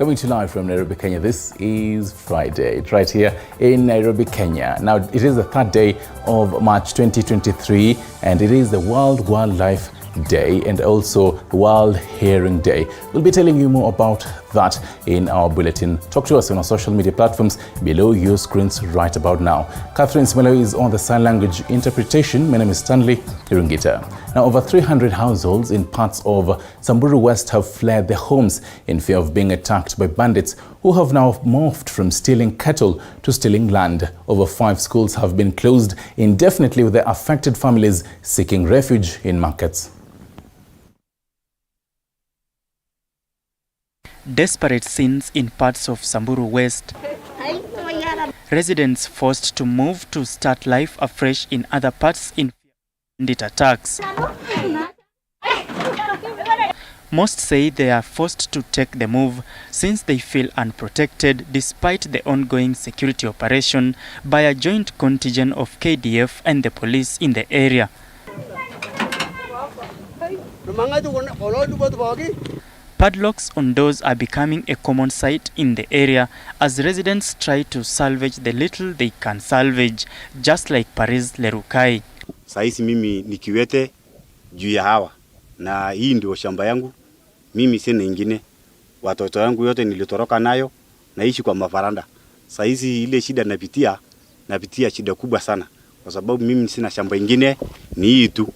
Coming to you live from Nairobi, Kenya. This is Friday. It's right here in Nairobi, Kenya. Now, it is the third day of March 2023, and it is the World Wildlife Day and also World Hearing Day. We'll be telling you more about that in our bulletin. Talk to us on our social media platforms below your screens right about now. Catherine Smelo is on the sign language interpretation. My name is Stanley Irungita. Now, over 300 households in parts of Samburu West have fled their homes in fear of being attacked by bandits who have now morphed from stealing cattle to stealing land. Over 5 schools have been closed indefinitely, with the affected families seeking refuge in markets. Desperate scenes in parts of Samburu West. Residents forced to move to start life afresh in other parts in bandit attacks. Most say they are forced to take the move since they feel unprotected despite the ongoing security operation by a joint contingent of KDF and the police in the area. Padlocks on doors are becoming a common sight in the area as residents try to salvage the little they can salvage, just like Paris Lerukai. Saisi mimi ni kiwete juu ya hawa, na hii ndio shamba yangu. Mimi sina ingine. Watoto yangu yote nilitoroka nayo, naishi kwa mafaranda. Saisi ile shida napitia shida kubwa sana kwa sababu mimi sina shamba ingine, ni hii tu.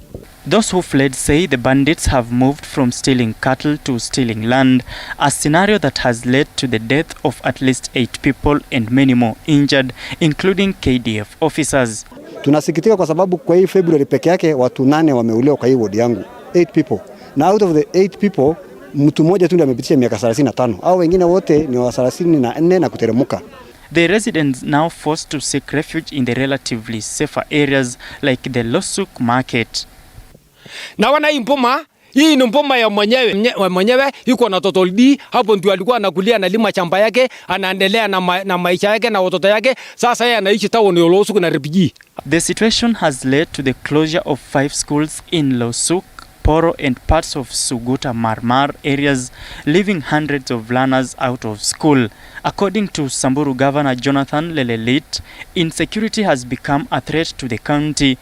Those who fled say the bandits have moved from stealing cattle to stealing land, a scenario that has led to the death of at least 8 people and many more injured, including KDF officers. Tunasikitika kwa sababu kwa hii February peke yake watu 8 wameuliwa kwa hii ward yangu. 8 people. Na out of the 8 people, mtu mmoja tu ndiye amepitisha miaka 35. Hao wengine wote ni wa 34 na kuteremuka. The residents now forced to seek refuge in the relatively safer areas like the Losuk market. Na wana impoma, hii ni mpoma ya mwenyewe yuko na totoldi, hapo ndio alikuwa anakulia analima shamba yake, anaendelea na maisha yake na watoto yake. Sasa yeye anaishi town ya Losuk na refugee. The situation has led to the closure of 5 schools in Losuk, Poro and parts of Suguta Marmar areas, leaving hundreds of learners out of school. According to Samburu Governor Jonathan Lelelit, insecurity has become a threat to the county,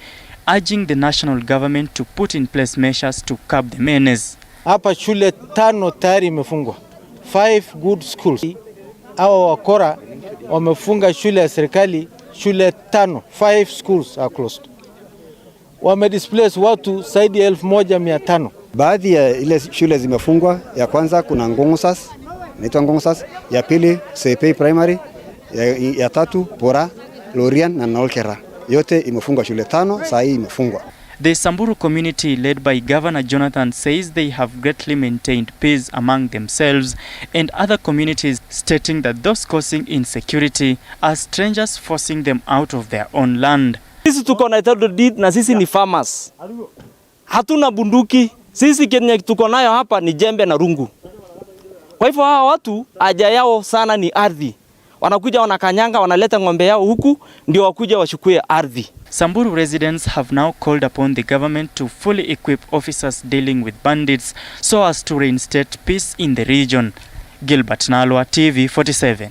urging the national government to put in place measures to curb the menace. Hapa shule 5 tayari imefungwa. 5 good schools. Hao wakora wamefunga shule ya serikali, shule 5. 5 schools are closed. Wamedisplace watu zaidi ya 1500. Baadhi ya ile shule zimefungwa. Ya kwanza kuna Ngongosas, inaitwa Ngongosas. Ya pili Sepei Primary, ya tatu Pora, Lorian na Nolkera. Yote imefungwa, shule 5 saa hii imefungwa. The Samburu community led by Governor Jonathan says they have greatly maintained peace among themselves and other communities, stating that those causing insecurity are strangers forcing them out of their own land. Sisi tuko na title deed na sisi ni farmers. Hatuna bunduki. Sisi kenye tuko nayo hapa ni jembe na rungu. Kwa hivyo hawa watu haja yao sana ni ardhi. Wanakuja wanakanyanga, wanaleta ng'ombe yao huku ndio wakuja wachukue ardhi. Samburu residents have now called upon the government to fully equip officers dealing with bandits so as to reinstate peace in the region. Gilbert Nalwa, TV 47.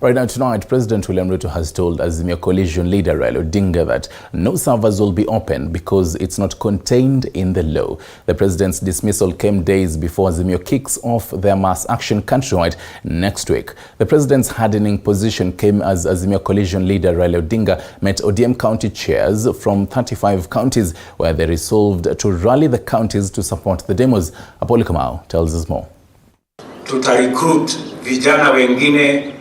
Right now tonight, President William Ruto has told Azimio coalition leader Raila Odinga that no servers will be opened because it's not contained in the law. The president's dismissal came days before Azimio kicks off their mass action countrywide next week. The president's hardening position came as Azimio coalition leader Raila Odinga met ODM county chairs from 35 counties where they resolved to rally the counties to support the demos. Apollo Kamau tells us more. Tuta-recruit vijana wengine.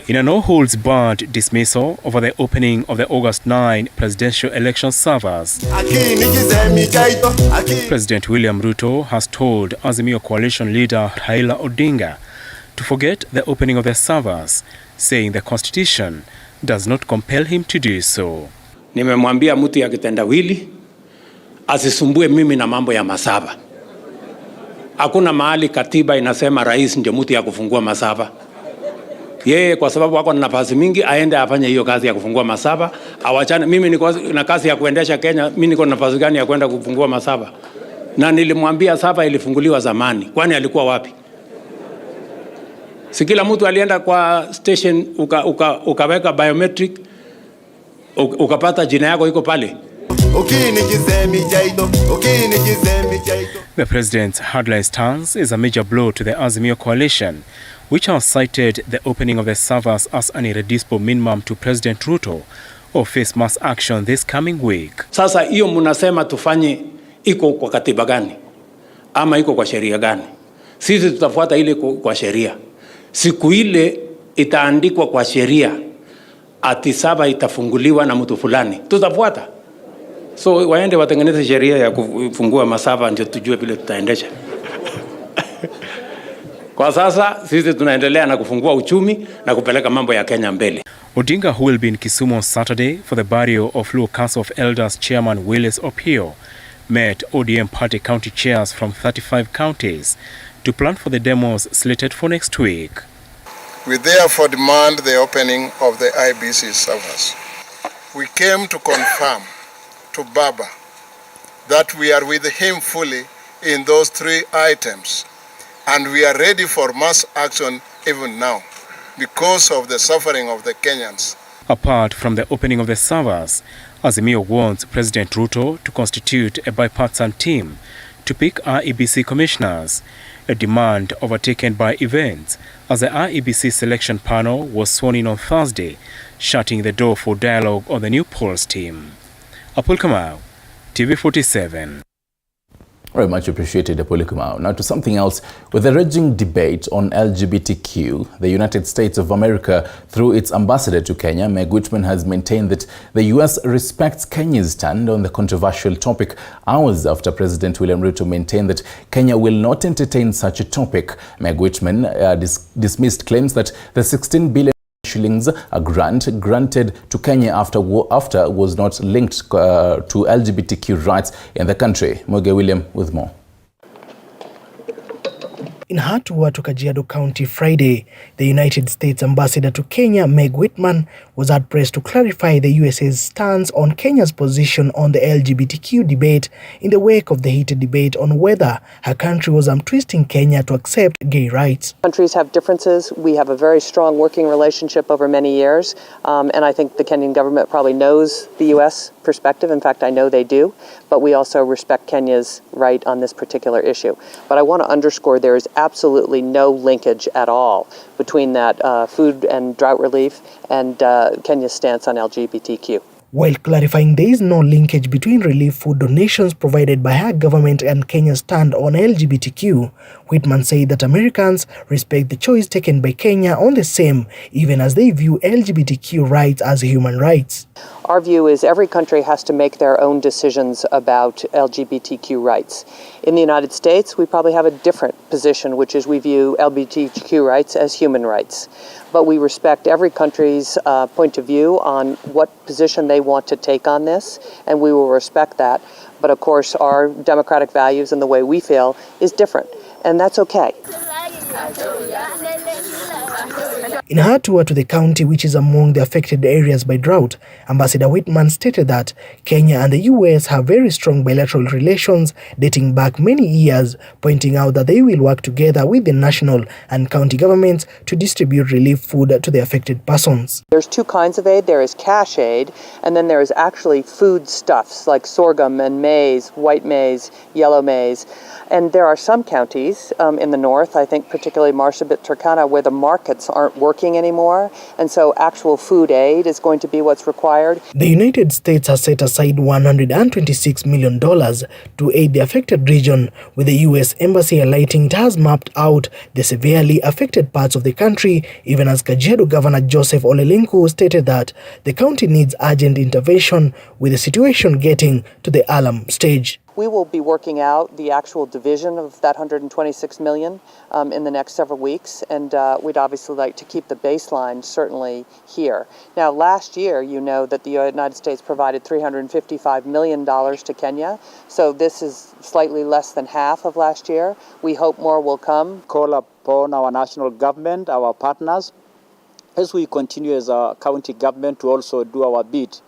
In a no-holds-barred dismissal over the opening of the August 9 presidential election servers, President William Ruto has told Azimio coalition leader Raila Odinga to forget the opening of the servers, saying the constitution does not compel him to do so. Nimemwambia mtu ya kitendawili asisumbue mimi na mambo ya masaba. Hakuna mahali katiba inasema rais ndio mtu ya kufungua masaba. Yeye kwa sababu wako na nafasi mingi aende afanye hiyo kazi ya kufungua masaba, awachane. Mimi niko na kazi ya kuendesha Kenya, mimi niko na nafasi gani ya kwenda kufungua masaba? Na nilimwambia sava ilifunguliwa zamani. Kwani alikuwa wapi? Si kila mtu alienda kwa station ukaweka biometric ukapata jina yako iko pale. The president's hardline stance is a major blow to the Azimio coalition, which has cited the opening of the servers as an irreducible minimum to President Ruto or face mass action this coming week. Sasa hiyo mnasema tufanye iko kwa katiba gani? Ama iko kwa sheria gani? Sisi tutafuata ile kwa sheria. Siku ile itaandikwa kwa sheria ati saba itafunguliwa na mtu fulani, tutafuata. So waende watengeneze sheria ya kufungua masava ndio tujue vile tutaendesha. Kwa sasa sisi tunaendelea na kufungua uchumi na kupeleka mambo ya Kenya mbele. Odinga, who will be in Kisumu on Saturday for the burial of Luo Council of Elders Chairman Willis Opio, met ODM party county chairs from 35 counties to plan for the demos slated for next week. We therefore demand the opening of the IBC servers. We came to confirm to BAMBA that we are with him fully in those 3 items, and we are ready for mass action even now because of the suffering of the Kenyans. Apart from the opening of the servers, Azimio wants President Ruto to constitute a bipartisan team to pick IEBC commissioners, a demand overtaken by events as the IEBC selection panel was sworn in on Thursday, shutting the door for dialogue on the new polls team. Apul Kamau, TV47. Very much appreciated, Apoli Kumau. Now to something else. With the raging debate on LGBTQ, the United States of America, through its ambassador to Kenya, Meg Whitman, has maintained that the U.S. respects Kenya's stand on the controversial topic, hours after President William Ruto maintained that Kenya will not entertain such a topic. Meg Whitman dismissed claims that the 16 billion shillings a grant granted to Kenya after was not linked to LGBTQ rights in the country. Moge William with more. In her tour to Kajiado County Friday, the United States ambassador to Kenya, Meg Whitman, was hard pressed to clarify the USA's stance on Kenya's position on the LGBTQ debate in the wake of the heated debate on whether her country was twisting Kenya to accept gay rights. Countries have differences. We have a very strong working relationship over many years, and I think the Kenyan government probably knows the U.S. perspective. In fact, I know they do, but we also respect Kenya's right on this particular issue. But I want to underscore there is absolutely no linkage at all between that food and drought relief and Kenya's stance on LGBTQ. While clarifying there is no linkage between relief food donations provided by her government and Kenya's stand on LGBTQ, Whitman said that Americans respect the choice taken by Kenya on the same, even as they view LGBTQ rights as human rights. Our view is every country has to make their own decisions about LGBTQ rights. In the United States, we probably have a different position, which is we view LGBTQ rights as human rights. But we respect every country's point of view on what position they want to take on this, and we will respect that. But of course, our democratic values and the way we feel is different, and that's okay. In her tour to the county, which is among the affected areas by drought, Ambassador Whitman stated that Kenya and the US have very strong bilateral relations dating back many years, pointing out that they will work together with the national and county governments to distribute relief food to the affected persons. There's 2 kinds of aid. There is cash aid, and then there is actually foodstuffs like sorghum and maize, white maize, yellow maize. And there are some counties in the north, I think particularly Marsabit, Turkana, where the markets aren't working anymore, and so actual food aid is going to be what's required. The United States has set aside $126 million to aid the affected region, with the U.S. Embassy highlighting it has mapped out the severely affected parts of the country, even as Kajiado Governor Joseph Olelinku stated that the county needs urgent intervention, with the situation getting to the alarm stage. We will be working out the actual division of that $126 million in the next several weeks, and we'd obviously like to keep the baseline certainly here. Now, last year, you know that the United States provided $355 million to Kenya, so this is slightly less than half of last year. We hope more will come. Call upon our national government, our partners, as we continue as a county government to also do our bit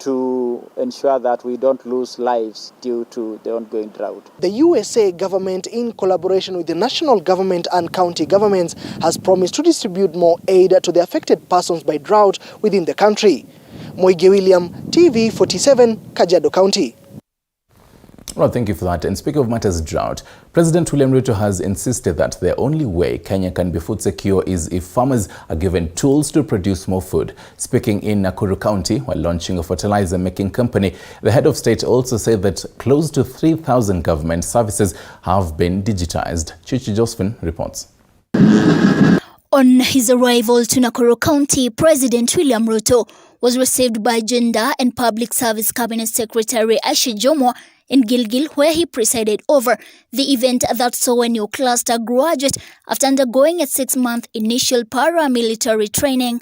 to ensure that we don't lose lives due to the ongoing drought. The USA government, in collaboration with the national government and county governments, has promised to distribute more aid to the affected persons by drought within the country. Moige William, TV47, Kajiado County. Well, thank you for that. And speaking of matters drought, President William Ruto has insisted that the only way Kenya can be food secure is if farmers are given tools to produce more food. Speaking in Nakuru County while launching a fertilizer-making company, the head of state also said that close to 3,000 government services have been digitized. Chichi Josephine reports. On his arrival to Nakuru County, President William Ruto was received by Gender and Public Service Cabinet Secretary Aisha Jomo in Gilgil, where he presided over the event that saw a new cluster graduate after undergoing a 6-month initial paramilitary training.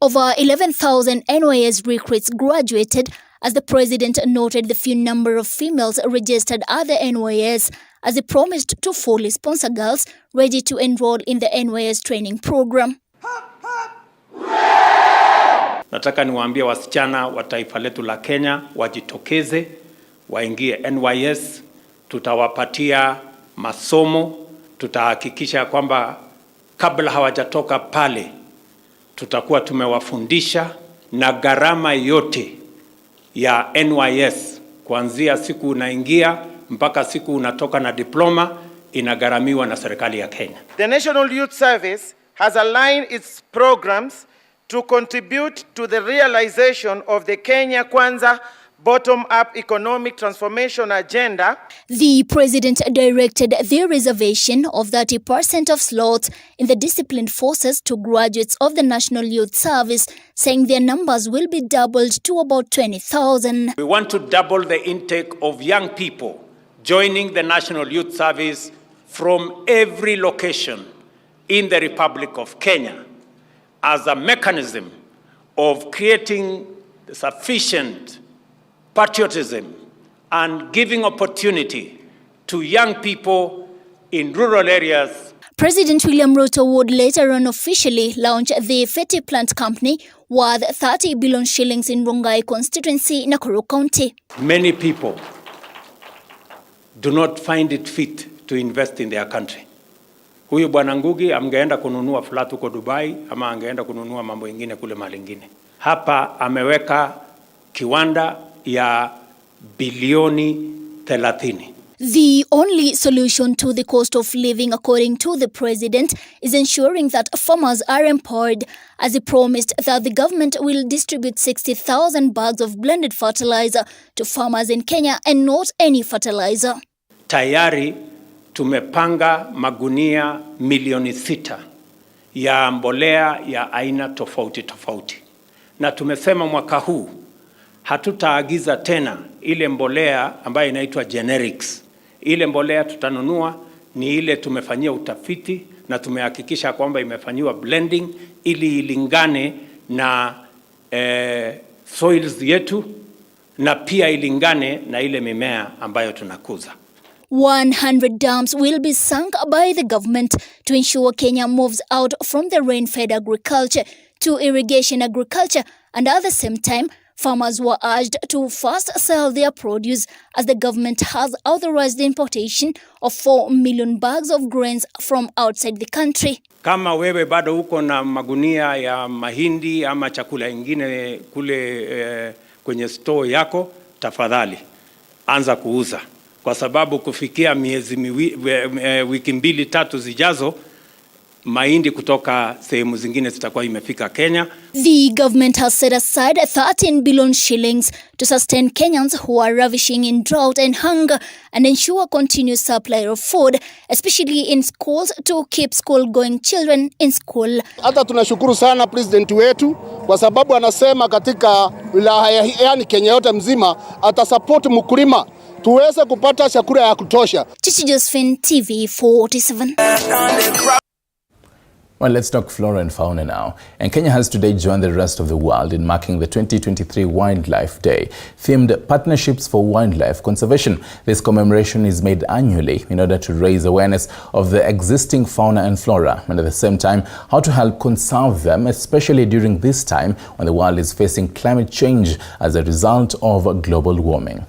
Over 11,000 NYS recruits graduated, as the president noted the few number of females registered at the NYS, as he promised to fully sponsor girls ready to enroll in the NYS training program. Nataka niwaambie wasichana wa taifa letu la Kenya wajitokeze, waingie NYS, tutawapatia masomo, tutahakikisha kwamba kabla hawajatoka pale tutakuwa tumewafundisha, na gharama yote ya NYS kuanzia siku unaingia mpaka siku unatoka na diploma inagharamiwa na serikali ya Kenya. The National Youth Service has aligned its programs to contribute to the realization of the Kenya Kwanza bottom-up economic transformation agenda. The president directed the reservation of 30% of slots in the disciplined forces to graduates of the National Youth Service, saying their numbers will be doubled to about 20,000. We want to double the intake of young people joining the National Youth Service from every location in the Republic of Kenya as a mechanism of creating sufficient patriotism and giving opportunity to young people in rural areas. President William Ruto would later on officially launch the Feti Plant Company worth 30 billion shillings in Rongai constituency, Nakuru County. Many people do not find it fit to invest in their country. Huyu Bwana Ngugi angeenda kununua flat huko Dubai ama angeenda kununua mambo ingine kule mahali ingine. Hapa ameweka kiwanda ya bilioni 30. The only solution to the cost of living, according to the president, is ensuring that farmers are empowered, as he promised that the government will distribute 60,000 bags of blended fertilizer to farmers in Kenya and not any fertilizer. Tayari tumepanga magunia milioni 6 ya mbolea ya aina tofauti tofauti. Na tumesema mwaka huu hatutaagiza tena ile mbolea ambayo inaitwa generics. Ile mbolea tutanunua ni ile tumefanyia utafiti na tumehakikisha kwamba imefanyiwa blending ili ilingane na soils yetu na pia ilingane na ile mimea ambayo tunakuza. 100 dams will be sunk by the government to ensure Kenya moves out from the rain-fed agriculture to irrigation agriculture, and at the same time, farmers were urged to first sell their produce, as the government has authorized the importation of 4 million bags of grains from outside the country. Kama wewe bado uko na magunia ya mahindi ama chakula ingine kule kwenye store yako, tafadhali anza kuuza, kwa sababu kufikia wiki 2-3 zijazo mahindi kutoka sehemu zingine zitakuwa imefika Kenya. The government has set aside 13 billion shillings to sustain Kenyans who are ravishing in drought and hunger and ensure continuous supply of food, especially in schools, to keep school-going children in school. Hata tunashukuru sana president wetu kwa sababu anasema katika wilaya yani Kenya yote mzima atasupport mkulima tuweze kupata chakula ya kutosha. Chichi Josephine, TV47. Well, let's talk flora and fauna now. And Kenya has today joined the rest of the world in marking the 2023 Wildlife Day, themed Partnerships for Wildlife Conservation. This commemoration is made annually in order to raise awareness of the existing fauna and flora, and at the same time, how to help conserve them, especially during this time when the world is facing climate change as a result of global warming.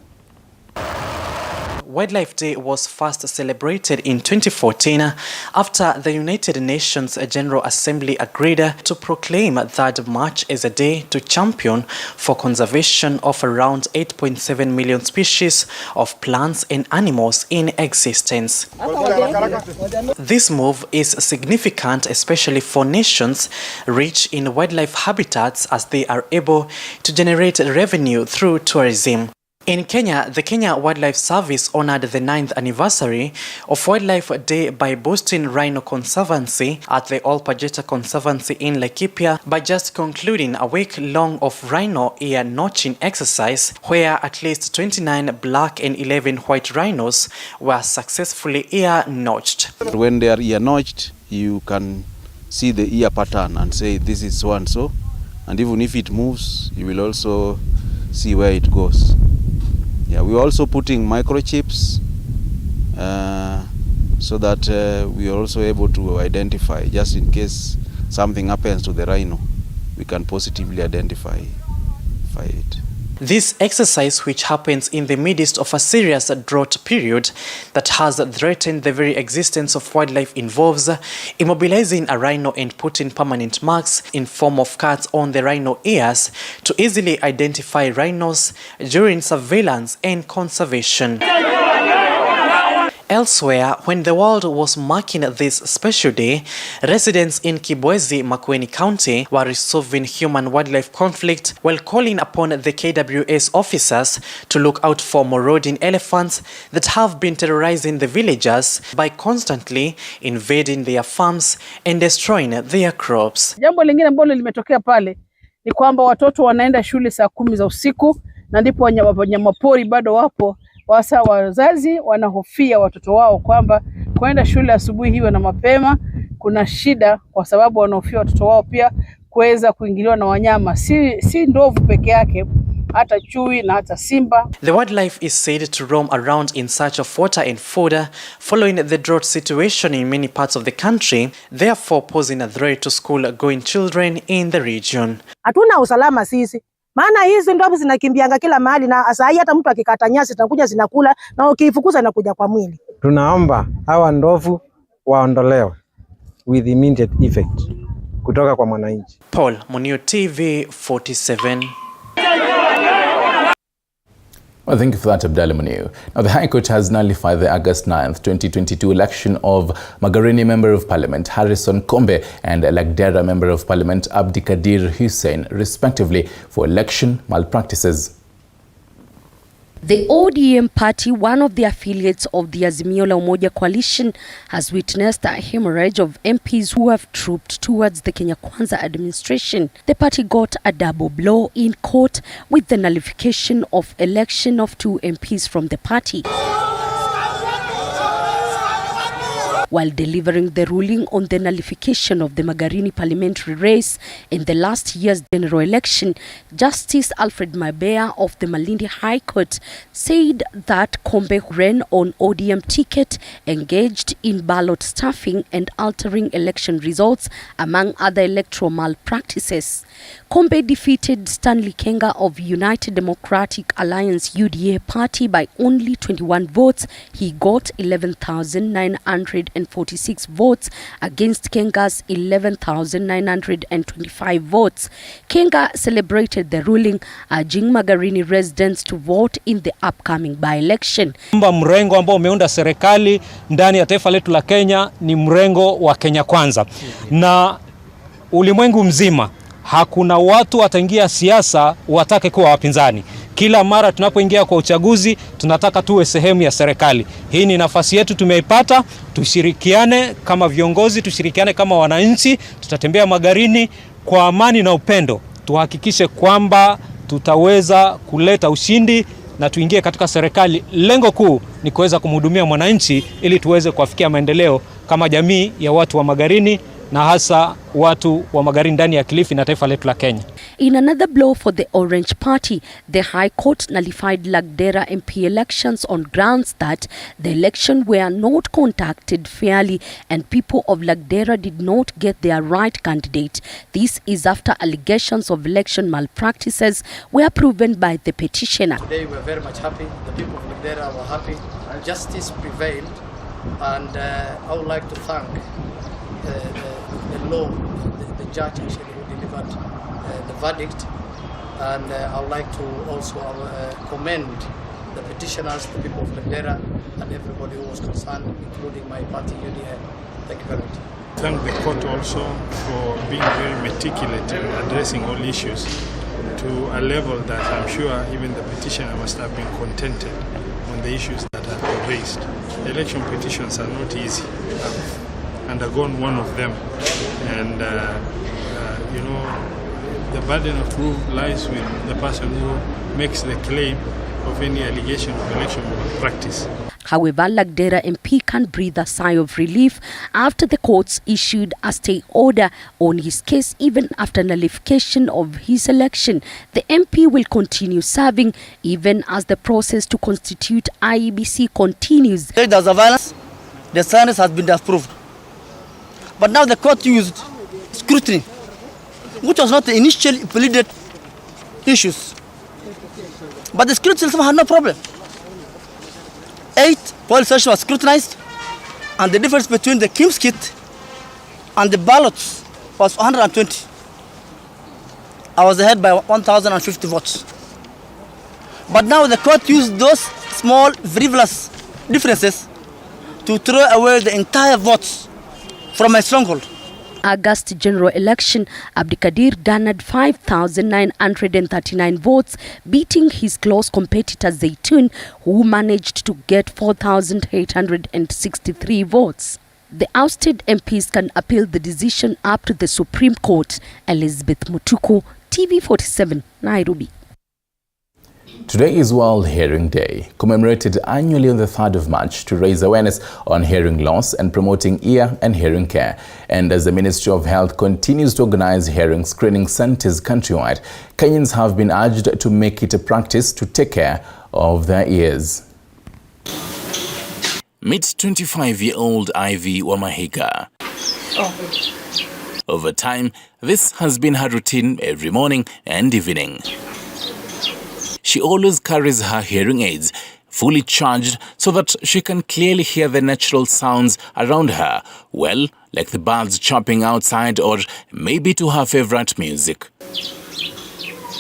Wildlife Day was first celebrated in 2014 after the United Nations General Assembly agreed to proclaim that March as a day to champion for conservation of around 8.7 million species of plants and animals in existence. This move is significant, especially for nations rich in wildlife habitats, as they are able to generate revenue through tourism. In Kenya, the Kenya Wildlife Service honored the 9th anniversary of Wildlife Day by boosting rhino conservancy at the Olpajeta Conservancy in Laikipia by just concluding a week-long of rhino ear notching exercise where at least 29 black and 11 white rhinos were successfully ear notched. When they are ear notched, you can see the ear pattern and say this is so and so, and even if it moves, you will also see where it goes. Yeah, we're also putting microchips so that we are also able to identify, just in case something happens to the rhino, we can positively identify it. This exercise, which happens in the midst of a serious drought period that has threatened the very existence of wildlife, involves immobilizing a rhino and putting permanent marks in form of cuts on the rhino ears to easily identify rhinos during surveillance and conservation. Elsewhere, when the world was marking this special day, residents in Kibwezi, Makueni County were resolving human-wildlife conflict while calling upon the KWS officers to look out for marauding elephants that have been terrorizing the villagers by constantly invading their farms and destroying their crops. Jambo lingine ambalo limetokea pale ni kwamba watoto wanaenda shule saa 10 za usiku na ndipo wanyamapori bado wapo. Wasa wazazi wanahofia watoto wao kwamba kwenda shule asubuhi hiyo na mapema kuna shida, kwa sababu wanahofia watoto wao pia kuweza kuingiliwa na wanyama, si ndovu peke yake, hata chui na hata simba. The wildlife is said to roam around in search of water and food following the drought situation in many parts of the country, therefore posing a threat to school-going children in the region. Hatuna usalama sisi. Maana hizi ndovu zinakimbianga kila mahali, na saa hii hata mtu akikata nyasi zinakuja zinakula, na ukiifukuza inakuja kwa mwili. Tunaomba hawa ndovu waondolewe with immediate effect kutoka kwa mwananchi. Paul Munio, TV 47. Well, thank you for that, Abdallah Muniu. Now, the High Court has nullified the August 9th, 2022 election of Magarini Member of Parliament Harrison Kombe and Lagdera Member of Parliament Abdikadir Hussein, respectively, for election malpractices. The ODM party, one of the affiliates of the Azimio la Umoja coalition, has witnessed a hemorrhage of MPs who have trooped towards the Kenya Kwanza administration. The party got a double blow in court with the nullification of election of 2 MPs from the party. While delivering the ruling on the nullification of the Magarini parliamentary race in the last year's general election, Justice Alfred Mabea of the Malindi High Court said that Kombe, who ran on ODM ticket, engaged in ballot stuffing and altering election results, among other electoral malpractices. Kombe defeated Stanley Kenga of United Democratic Alliance UDA party by only 21 votes. He got 11,946 votes against Kenga's 11,925 votes. Kenga celebrated the ruling, urging Magarini residents to vote in the upcoming by-election. Mrengo ambao umeunda serikali ndani ya taifa letu la Kenya ni mrengo wa Kenya Kwanza. Na ulimwengu mzima hakuna watu wataingia siasa watake kuwa wapinzani. Kila mara tunapoingia kwa uchaguzi tunataka tuwe sehemu ya serikali. Hii ni nafasi yetu tumeipata, tushirikiane kama viongozi, tushirikiane kama wananchi, tutatembea Magarini kwa amani na upendo. Tuhakikishe kwamba tutaweza kuleta ushindi na tuingie katika serikali. Lengo kuu ni kuweza kumhudumia mwananchi ili tuweze kufikia maendeleo kama jamii ya watu wa Magarini na hasa watu wa Magarini ndani ya Kilifi na taifa letu la Kenya. In another blow for the Orange Party, the High Court nullified Lagdera MP elections on grounds that the election were not conducted fairly and people of Lagdera did not get their right candidate. This is after allegations of election malpractices were proven by the petitioner. Today we are very much happy. The people of Lagdera were happy. Justice prevailed, and I would like to thank the judge actually who delivered the verdict, and I would like to also commend the petitioners, the people of Lagdera, and everybody who was concerned, including my party UDA. Thank you very much. Thank the court also for being very meticulous in addressing all issues to a level that I'm sure even the petitioner must have been contented on the issues that have been raised. Election petitions are not easy. I've undergone one of them, and you know, the burden of proof lies with the person who makes the claim of any allegation of election malpractice. However, Lagdera MP can breathe a sigh of relief after the courts issued a stay order on his case even after nullification of his election. The MP will continue serving even as the process to constitute IEBC continues. There was a violence, the sentence has been disproved. But now the court used scrutiny, which was not the initially pleaded issues. But the scrutiny system had no problem. 8 poll stations were scrutinized, and the difference between the Kim's kit and the ballots was 120. I was ahead by 1,050 votes. But now the court used those small frivolous differences to throw away the entire votes from my stronghold. August general election, Abdikadir garnered 5,939 votes, beating his close competitor Zaytun, who managed to get 4,863 votes. The ousted MPs can appeal the decision up to the Supreme Court. Elizabeth Mutuku, TV47, Nairobi. Today is World Hearing Day, commemorated annually on the 3rd of March to raise awareness on hearing loss and promoting ear and hearing care. And as the Ministry of Health continues to organize hearing screening centers countrywide, Kenyans have been urged to make it a practice to take care of their ears. Meet 25-year-old Ivy Wamahiga. Over time, this has been her routine every morning and evening. She always carries her hearing aids fully charged so that she can clearly hear the natural sounds around her, well, like the birds chirping outside or maybe to her favorite music.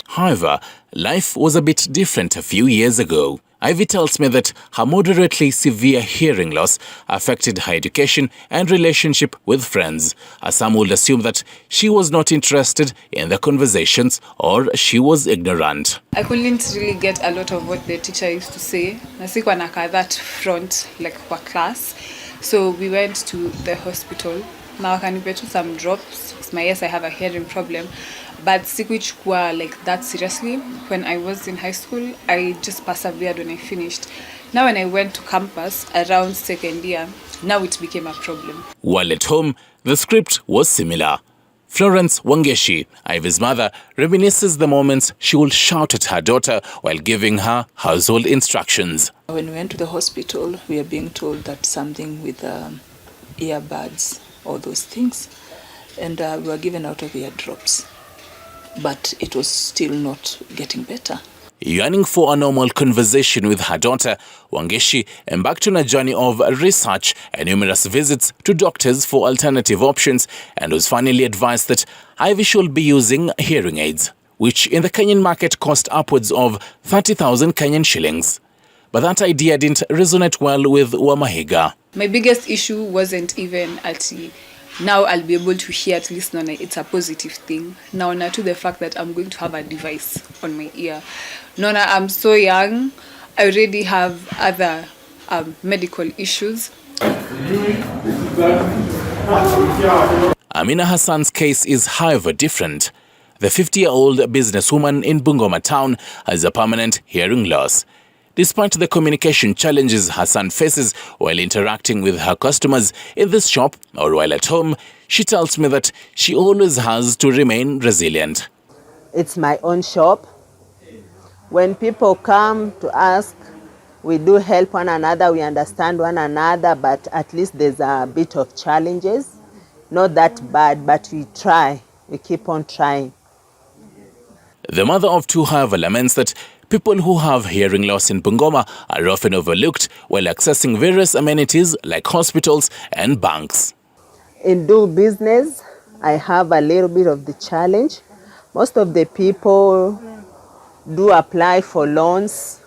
However, life was a bit different a few years ago. Ivy tells me that her moderately severe hearing loss affected her education and relationship with friends, as some would assume that she was not interested in the conversations or she was ignorant. I couldn't really get a lot of what the teacher used to say. Nasikuwa nakaa that front, like kwa class. So we went to the hospital. Now wakanipea tu some drops. Yes, I have a hearing problem. But sikuichukua like that seriously. When I was in high school, I just persevered when I finished. Now when I went to campus around second year, now it became a problem. While at home, the script was similar. Florence Wangeshi, Ivy's mother, reminisces the moments she would shout at her daughter while giving her household instructions. When we went to the hospital, we are being told that something with earbuds, all those things, and we were given out of ear drops. But it was still not getting better. Yearning for a normal conversation with her daughter, Wangeshi embarked on a journey of research and numerous visits to doctors for alternative options and was finally advised that Ivy should be using hearing aids, which in the Kenyan market cost upwards of 30,000 Kenyan shillings. But that idea didn't resonate well with Wamahiga. My biggest issue wasn't even now I'll be able to hear at least it's a positive thing. Now to the fact that I'm going to have a device on my ear. Nona, I'm so young. I already have other medical issues. Amina Hassan's case is however different. The 50-year-old businesswoman in Bungoma town has a permanent hearing loss. Despite the communication challenges Hassan faces while interacting with her customers in this shop or while at home, she tells me that she always has to remain resilient. It's my own shop. When people come to ask, we do help one another, we understand one another, but at least there's a bit of challenges. Not that bad, but we try. We keep on trying. The mother of two, however, laments that people who have hearing loss in Bungoma are often overlooked while accessing various amenities like hospitals and banks. In doing business, I have a little bit of the challenge. Most of the people do apply for loans.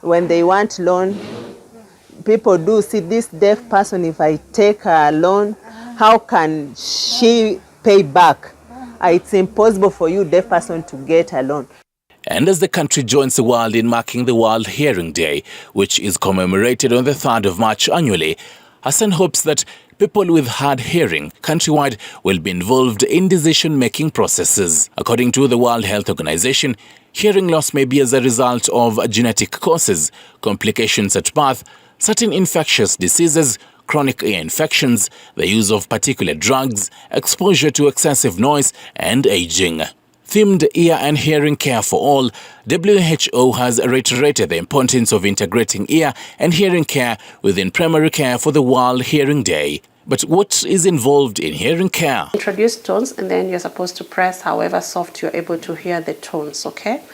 When they want loan, people do see this deaf person, if I take a loan, how can she pay back? It's impossible for you, deaf person, to get a loan. And as the country joins the world in marking the World Hearing Day, which is commemorated on the 3rd of March annually, Hassan hopes that people with hard hearing countrywide will be involved in decision-making processes. According to the World Health Organization, hearing loss may be as a result of genetic causes, complications at birth, certain infectious diseases, chronic ear infections, the use of particular drugs, exposure to excessive noise, and aging. Themed Ear and Hearing Care for All, WHO has reiterated the importance of integrating ear and hearing care within primary care for the World Hearing Day. But what is involved in hearing care? Introduce tones, and then you're supposed to press however soft you're able to hear the tones, okay?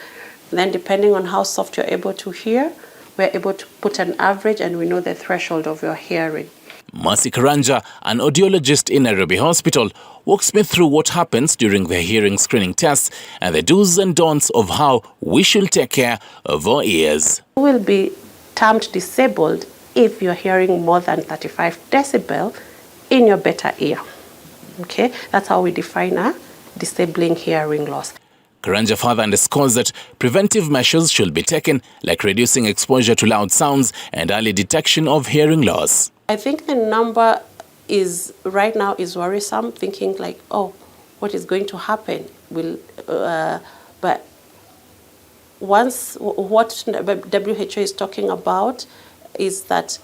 And then depending on how soft you're able to hear, we're able to put an average and we know the threshold of your hearing. Mercy Karanja, an audiologist in Nairobi Hospital, walks me through what happens during the hearing screening tests and the do's and don'ts of how we should take care of our ears. You will be termed disabled if you're hearing more than 35 decibel in your better ear. Okay, that's how we define a disabling hearing loss. Karanja further underscores that preventive measures should be taken, like reducing exposure to loud sounds and early detection of hearing loss. I think the number is right now is worrisome, thinking like, oh, what is going to happen? But once what WHO is talking about is that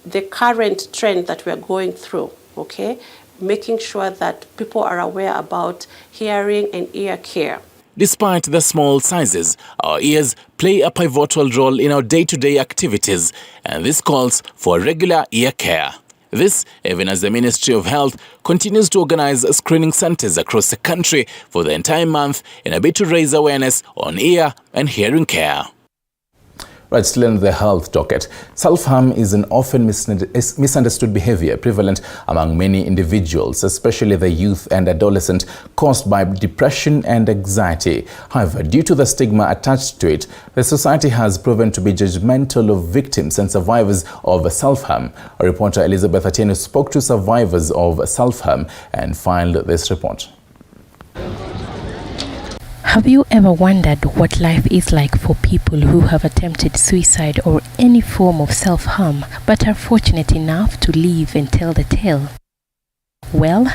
the current trend that we are going through, okay, making sure that people are aware about hearing and ear care. Despite the small sizes, our ears play a pivotal role in our day-to-day activities, and this calls for regular ear care. This, even as the Ministry of Health continues to organize screening centers across the country for the entire month in a bid to raise awareness on ear and hearing care. Right, still in the health docket. Self-harm is an often misunderstood behavior prevalent among many individuals, especially the youth and adolescent, caused by depression and anxiety. However, due to the stigma attached to it, the society has proven to be judgmental of victims and survivors of self-harm. Our reporter Elizabeth Atieno spoke to survivors of self-harm and filed this report. Have you ever wondered what life is like for people who have attempted suicide or any form of self-harm but are fortunate enough to live and tell the tale? Well,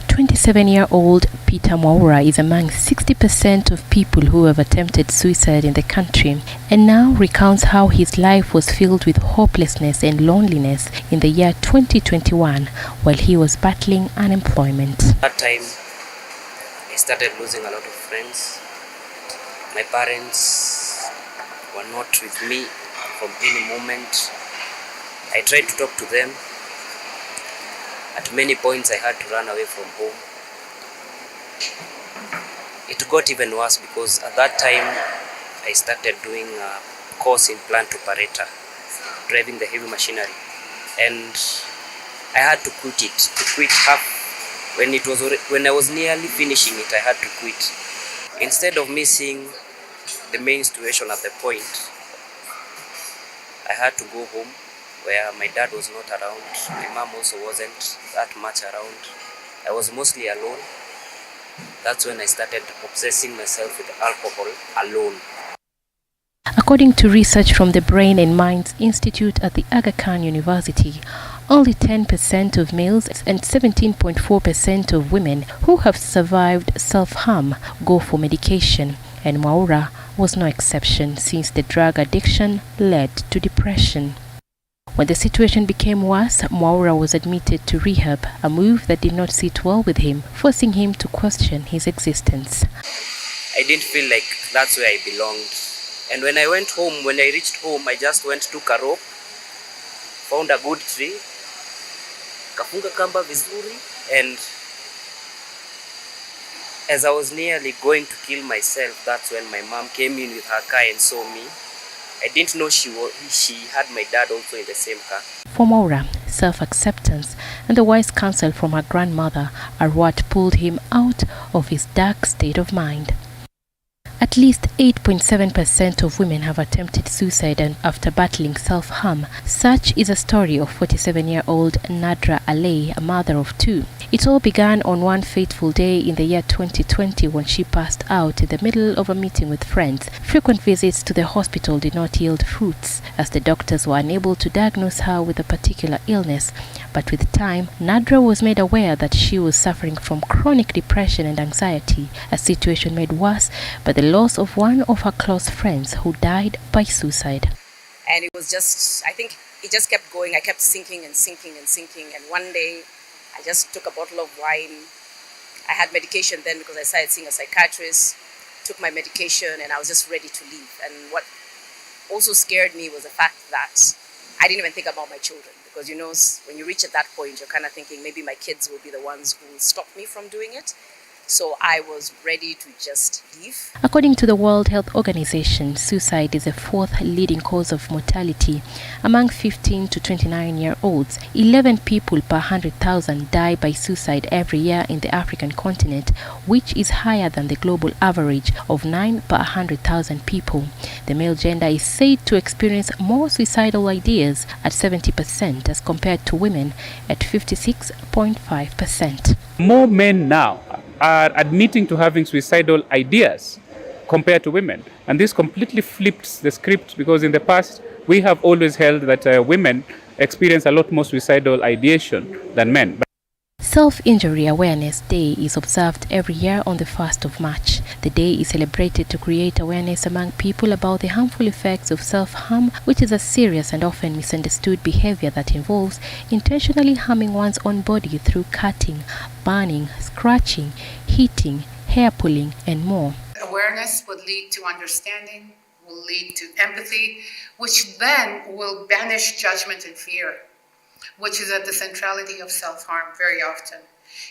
27-year-old Peter Mwaura is among 60% of people who have attempted suicide in the country, and now recounts how his life was filled with hopelessness and loneliness in the year 2021 while he was battling unemployment. That time, I started losing a lot of friends. My parents were not with me from any moment. I tried to talk to them. At many points I had to run away from home. It got even worse because at that time I started doing a course in plant operator, driving the heavy machinery. And I had to quit it, when I was nearly finishing it, I had to quit. Instead of me seeing the main situation at the point, I had to go home where my dad was not around. My mom also wasn't that much around. I was mostly alone. That's when I started obsessing myself with alcohol alone. According to research from the Brain and Minds Institute at the Aga Khan University, Only 10% of males and 17.4% of women who have survived self-harm go for medication, and Mwaura was no exception since the drug addiction led to depression. When the situation became worse, Mwaura was admitted to rehab, a move that did not sit well with him, forcing him to question his existence. I didn't feel like that's where I belonged. And when I reached home, I just took a rope, found a good tree, kafunga kamba vizuri, and as I was nearly going to kill myself, that's when my mom came in with her car and saw me. I didn't know she had my dad also in the same car. For Mwaura, self-acceptance and the wise counsel from her grandmother are what pulled him out of his dark state of mind. At least 8.7% of women have attempted suicide after battling self-harm. Such is a story of 47-year-old Nadra Alay, a mother of two. It all began on one fateful day in the year 2020 when she passed out in the middle of a meeting with friends. Frequent visits to the hospital did not yield fruits, as the doctors were unable to diagnose her with a particular illness. But with time, Nadra was made aware that she was suffering from chronic depression and anxiety, a situation made worse by the loss of one of her close friends who died by suicide. And it was just, I think it just kept going. I kept sinking and sinking and sinking. And one day I just took a bottle of wine. I had medication then because I started seeing a psychiatrist, took my medication, and I was just ready to leave. And what also scared me was the fact that I didn't even think about my children. Because, you know, when you reach at that point, you're kind of thinking maybe my kids will be the ones who will stop me from doing it. So I was ready to just leave. According to the World Health Organization, suicide is the fourth leading cause of mortality. Among 15 to 29-year-olds, 11 people per 100,000 die by suicide every year in the African continent, which is higher than the global average of 9 per 100,000 people. The male gender is said to experience more suicidal ideas at 70% as compared to women at 56.5%. More men now are admitting to having suicidal ideas compared to women. And this completely flips the script, because in the past, we have always held that women experience a lot more suicidal ideation than men. Self-Injury Awareness Day is observed every year on the 1st of March. The day is celebrated to create awareness among people about the harmful effects of self-harm, which is a serious and often misunderstood behavior that involves intentionally harming one's own body through cutting, burning, scratching, hitting, hair pulling, and more. Awareness would lead to understanding, will lead to empathy, which then will banish judgment and fear, which is at the centrality of self-harm very often.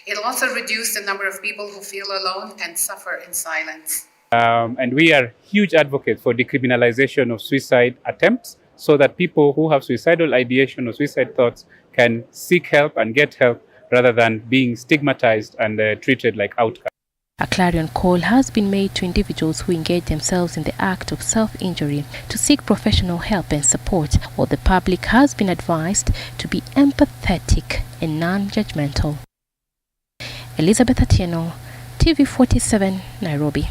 It'll also reduce the number of people who feel alone and suffer in silence. And we are huge advocates for decriminalization of suicide attempts, so that people who have suicidal ideation or suicide thoughts can seek help and get help rather than being stigmatized and treated like outcasts. A clarion call has been made to individuals who engage themselves in the act of self-injury to seek professional help and support, while the public has been advised to be empathetic and non-judgmental. Elizabeth Atieno, TV47, Nairobi.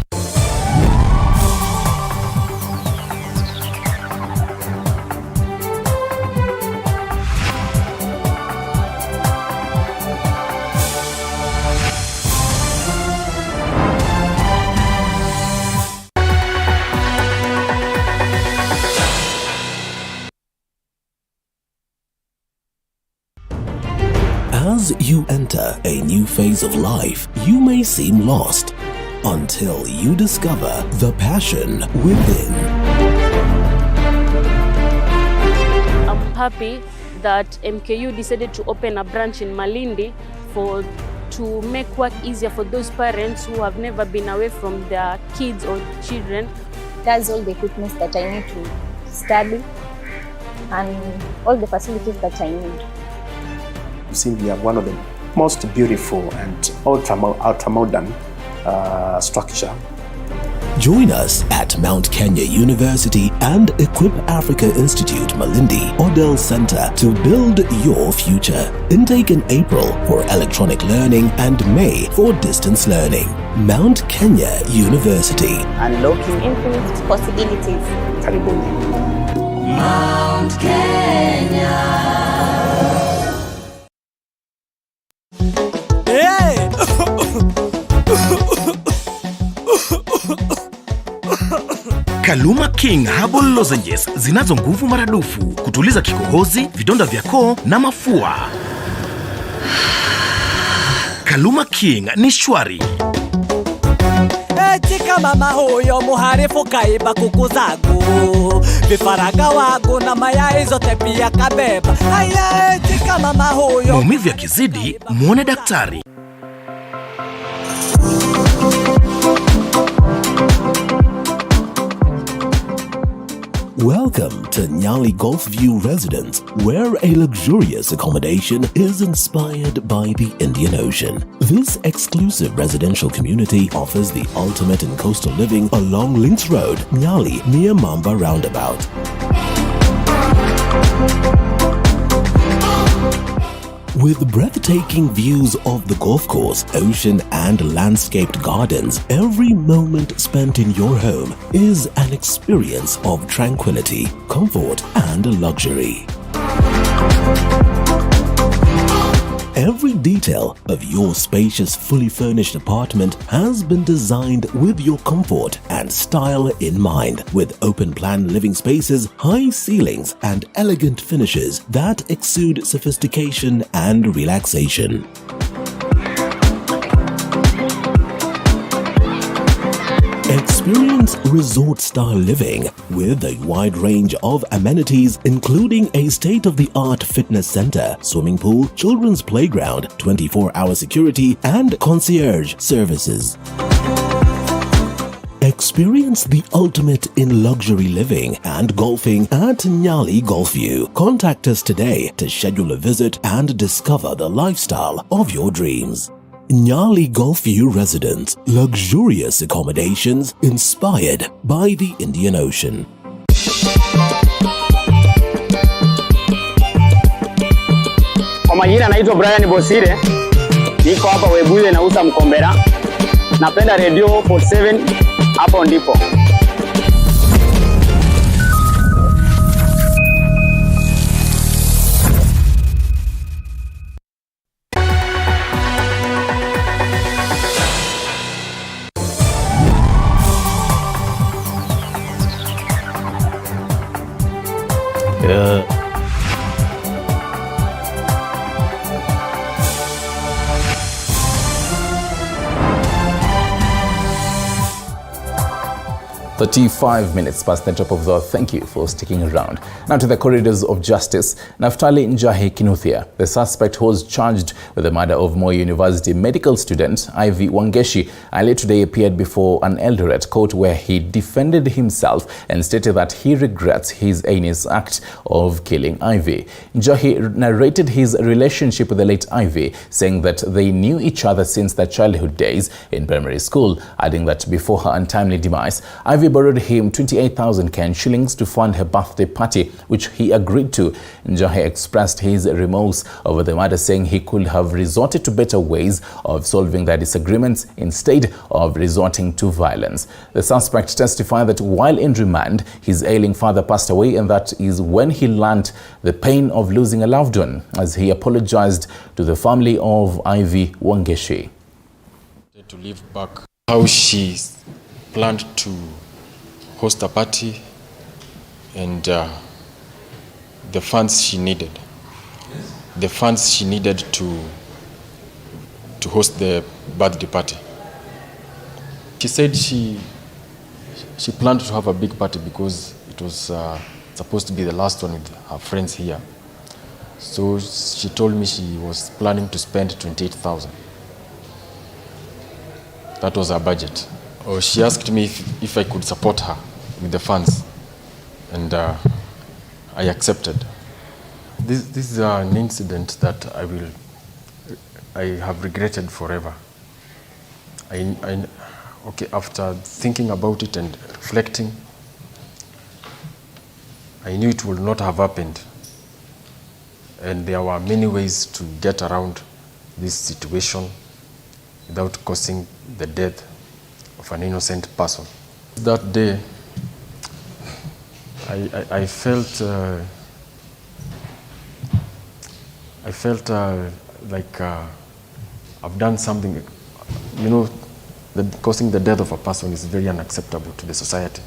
As you enter a new phase of life, you may seem lost until you discover the passion within. I'm happy that MKU decided to open a branch in Malindi to make work easier for those parents who have never been away from their kids or children. That's all the equipment that I need to study and all the facilities that I need. We have one of the most beautiful and ultra-modern structure. Join us at Mount Kenya University and Equip Africa Institute Malindi Odell Center to build your future. Intake in April for electronic learning and May for distance learning. Mount Kenya University. Unlocking infinite possibilities. Karibuni. Mount Kenya. Kaluma King Herbal Lozenges zinazo nguvu maradufu kutuliza kikohozi, vidonda vya koo na mafua. Kaluma King ni shwari. Chika mama huyo muharifu kaiba kuku zangu, vifaranga wangu na mayai zote pia kabeba. Haya, chika mama huyo. Maumivu yakizidi, muone daktari. Welcome to Nyali Golf View Residence, where a luxurious accommodation is inspired by the Indian Ocean. This exclusive residential community offers the ultimate in coastal living along Links Road, Nyali, near Mamba Roundabout. With breathtaking views of the golf course, ocean and landscaped gardens, every moment spent in your home is an experience of tranquility, comfort and luxury. Every detail of your spacious, fully furnished apartment has been designed with your comfort and style in mind, with open-plan living spaces, high ceilings, and elegant finishes that exude sophistication and relaxation. Experience resort-style living with a wide range of amenities including a state-of-the-art fitness center, swimming pool, children's playground, 24-hour security, and concierge services. Experience the ultimate in luxury living and golfing at Nyali Golfview. Contact us today to schedule a visit and discover the lifestyle of your dreams. Nyali Golfview Residence, luxurious accommodations inspired by the Indian Ocean. Kwa majina naitwa Brian Bosire, niko hapa Webuye nauza mkombera. Napenda Radio 47, hapo ndipo. Yeah. 35 minutes past the top of the hour. Thank you for sticking around. Now to the corridors of justice. Naftali Njahi Kinuthia, the suspect who was charged with the murder of Moi University medical student Ivy Wangeshi, earlier today appeared before an Eldoret court where he defended himself and stated that he regrets his heinous act of killing Ivy. Njahi narrated his relationship with the late Ivy, saying that they knew each other since their childhood days in primary school, adding that before her untimely demise, Ivy borrowed him 28,000 Kenyan shillings to fund her birthday party, which he agreed to. Njahi expressed his remorse over the matter, saying he could have resorted to better ways of solving their disagreements instead of resorting to violence. The suspect testified that while in remand, his ailing father passed away, and that is when he learned the pain of losing a loved one, as he apologized to the family of Ivy Wangeshi. To live back how she planned to host a party and the funds she needed. The funds she needed to host the birthday party. She said she planned to have a big party because it was supposed to be the last one with her friends here. So she told me she was planning to spend 28,000. That was her budget. She asked me if I could support her with the funds, and I accepted. This is an incident that I have regretted forever. Okay, after thinking about it and reflecting, I knew it would not have happened, and there were many ways to get around this situation without causing the death of an innocent person. That day, I felt like I've done something. You know, causing the death of a person is very unacceptable to the society.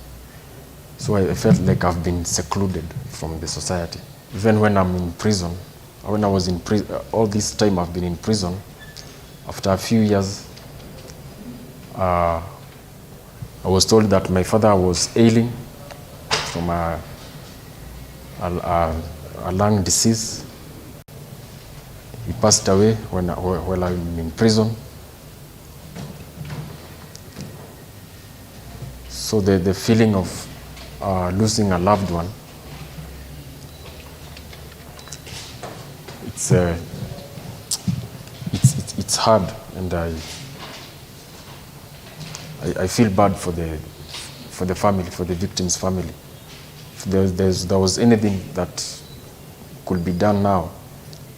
So I felt like I've been secluded from the society. Even when I'm in prison, when I was in prison, all this time I've been in prison, after a few years, I was told that my father was ailing from a lung disease. He passed away while I'm in prison. So the feeling of losing a loved one, it's hard, and I feel bad for the family, for the victim's family. If there was anything that could be done now,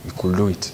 we could do it.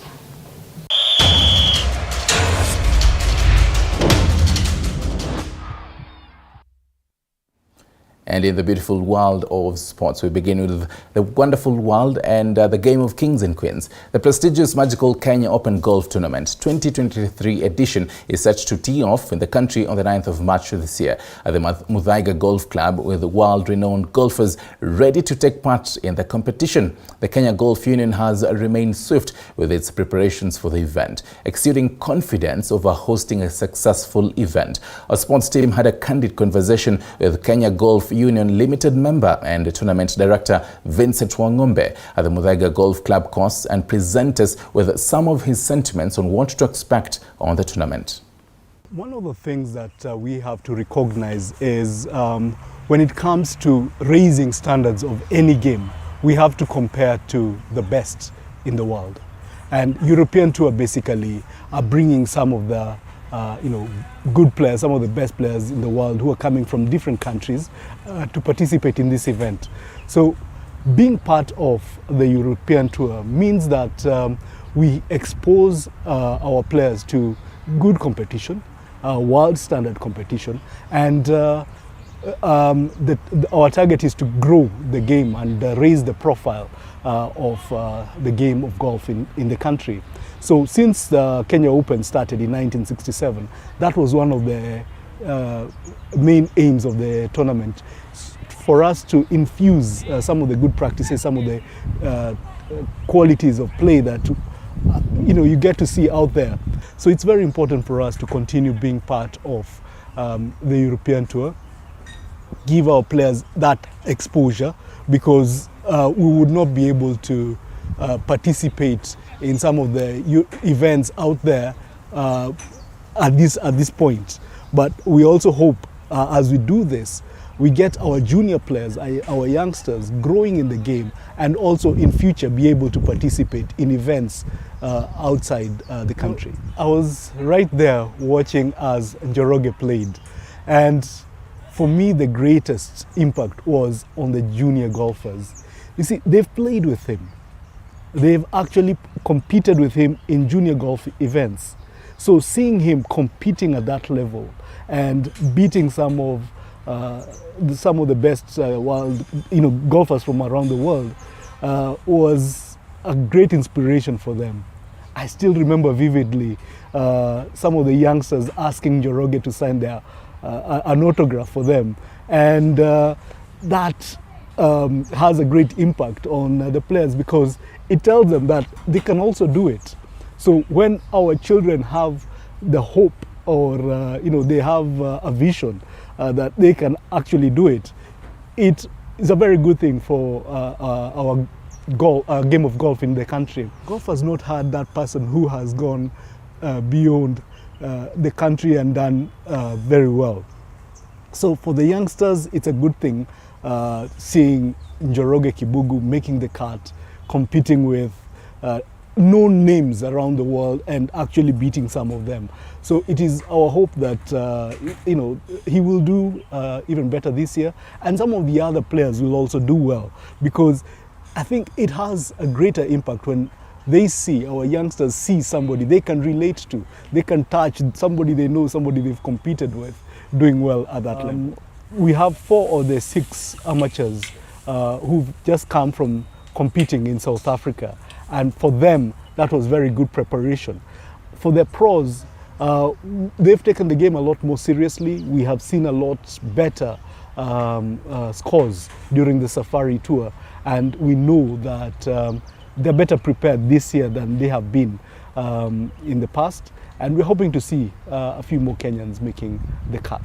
And in the beautiful world of sports, we begin with the wonderful world and the game of kings and queens. The prestigious Magical Kenya Open Golf Tournament 2023 edition is set to tee off in the country on the 9th of March this year at the Muthaiga Golf Club, with world-renowned golfers ready to take part in the competition. The Kenya Golf Union has remained swift with its preparations for the event, exuding confidence over hosting a successful event. Our sports team had a candid conversation with Kenya Golf Union Limited member and tournament director Vincent Wangombe at the Muthaiga Golf Club course, and present us with some of his sentiments on what to expect on the tournament. One of the things that we have to recognize is when it comes to raising standards of any game, we have to compare to the best in the world. And European Tour basically are bringing some of the good players, some of the best players in the world who are coming from different countries to participate in this event. So being part of the European Tour means that we expose our players to good competition, world standard competition, and our target is to grow the game and raise the profile of the game of golf in the country. So since the Kenya Open started in 1967, that was one of the main aims of the tournament, for us to infuse some of the good practices, some of the qualities of play that you get to see out there. So it's very important for us to continue being part of the European Tour, give our players that exposure, because we would not be able to participate in some of the events out there at this point. But we also hope as we do this, we get our junior players, our youngsters growing in the game, and also in future be able to participate in events outside the country. I was right there watching as Njoroge played, and for me the greatest impact was on the junior golfers. You see, they've played with him. They've actually competed with him in junior golf events. So seeing him competing at that level and beating some of the best world, golfers from around the world was a great inspiration for them. I still remember vividly some of the youngsters asking Njoroge to sign an autograph for them, and that has a great impact on the players, because it tells them that they can also do it. So when our children have the hope, or they have a vision that they can actually do it, it is a very good thing for our game of golf in the country. Golf has not had that person who has gone beyond the country and done very well. So for the youngsters, it's a good thing seeing Njoroge Kibugu making the cut, competing with known names around the world and actually beating some of them. So it is our hope that he will do even better this year, and some of the other players will also do well, because I think it has a greater impact when they see, our youngsters see somebody they can relate to, they can touch, somebody they know, somebody they've competed with, doing well at that level. We have 4 of the 6 amateurs who've just come from competing in South Africa, and for them that was very good preparation. For the pros, they've taken the game a lot more seriously. We have seen a lot better scores during the safari tour, and we know that they're better prepared this year than they have been in the past, and we're hoping to see a few more Kenyans making the cut.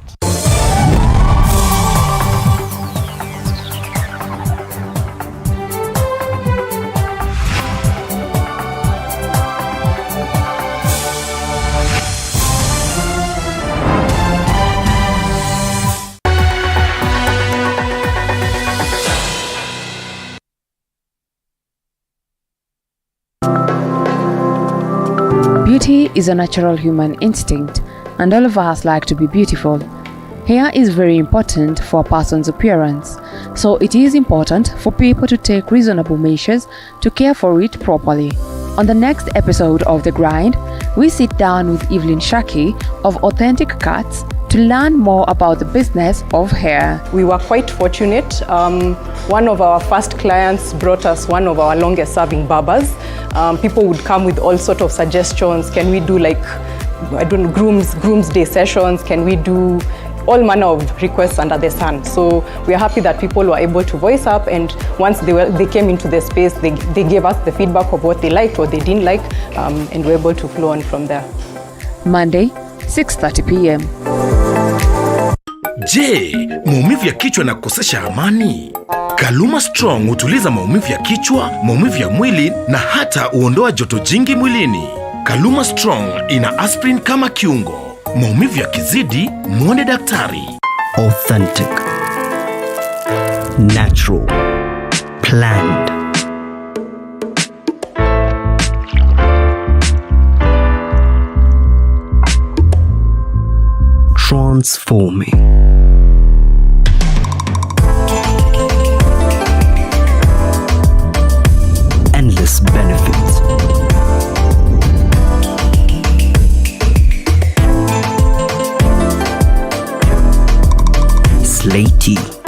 Beauty is a natural human instinct, and all of us like to be beautiful. Hair is very important for a person's appearance, so it is important for people to take reasonable measures to care for it properly. On the next episode of The Grind, we sit down with Evelyn Shaki of Authentic Cuts to learn more about the business of hair. We were quite fortunate. One of our first clients brought us one of our longest serving barbers. People would come with all sorts of suggestions. Can we do groom's day sessions? Can we do all manner of requests under the sun? So we are happy that people were able to voice up, and once they came into the space, they gave us the feedback of what they liked, what they didn't like, and we're able to flow on from there. Monday, 6:30 p.m. Je, maumivu ya kichwa na kukosesha amani? Kaluma Strong hutuliza maumivu ya kichwa, maumivu ya mwili na hata huondoa joto jingi mwilini. Kaluma Strong ina aspirin kama kiungo. Maumivu ya kizidi, muone daktari. Authentic, natural, planned. Transforming. Endless benefits. Slaty.